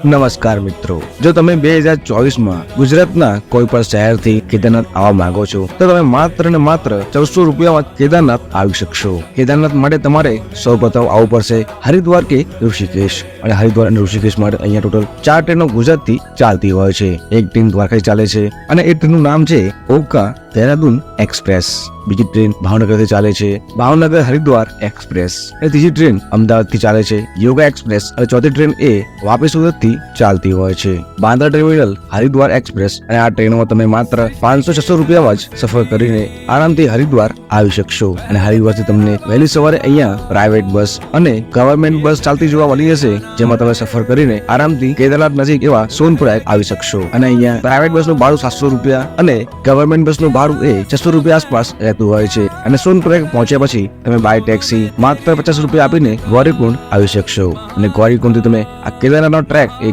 નમસ્કાર મિત્રો, જો તમે 2024માં ગુજરાતના કોઈ પણ શહેરથી કેદારનાથ આવવા માંગો છો તો તમે માત્ર ને માત્ર 1400 રૂપિયામાં કેદારનાથ આવી શકશો। કેદારનાથ માટે તમારે સૌપ્રથમ આવવું પડશે હરિદ્વાર કે ઋષિકેશ, અને હરિદ્વાર અને ઋષિકેશ માટે અહીંયા ટોટલ 4 ટ્રેનો ગુજરાતથી ચાલતી હોય છે। એક ટ્રેન દ્વારકાથી ચાલે છે અને એ ટ્રેનનું નામ છે ઓકા દેહરાદૂન એક્સપ્રેસ। બીજી ટ્રેન ભાવનગરથી ચાલે છે ભાવનગર હરિદ્વાર એક્સપ્રેસ, અને ત્રીજી ટ્રેન અમદાવાદથી ચાલે છે યોગા એક્સપ્રેસ, અને ચોથી ટ્રેન એ વાપી સુરતથી ચાલતી હોય છે બાંદ્રા ટર્મિનલ હરિદ્વાર એક્સપ્રેસ। અને આ ટ્રેનમાં તમે માત્ર 500-600 રૂપિયામાં જ સફર કરીને આરામથી હરિદ્વાર આવી શકશો। અને હરિદ્વારથી તમને વહેલી સવારે અહીંયા પ્રાઇવેટ બસ અને ગવર્મેન્ટ બસ ચાલતી જોવા મળી જશે, જેમાં તમે સફર કરીને આરામથી કેદારનાથ નજીક એવા સોનપ્રયાગ આવી શકશો। અને અહીંયા પ્રાઇવેટ બસનું ભાડું 700 રૂપિયા અને ગવર્મેન્ટ બસનું ભાડું એ 600 રૂપિયા આસપાસ રહેતું હોય છે। અને સોનપ્રયાગ પહોંચ્યા પછી તમે બાય ટેક્સી માત્ર 50 રૂપિયા આપીને ગૌરીકુંડ આવી શકશો। અને ગૌરીકુંડથી તમે આ કેદારનાથનો ટ્રેક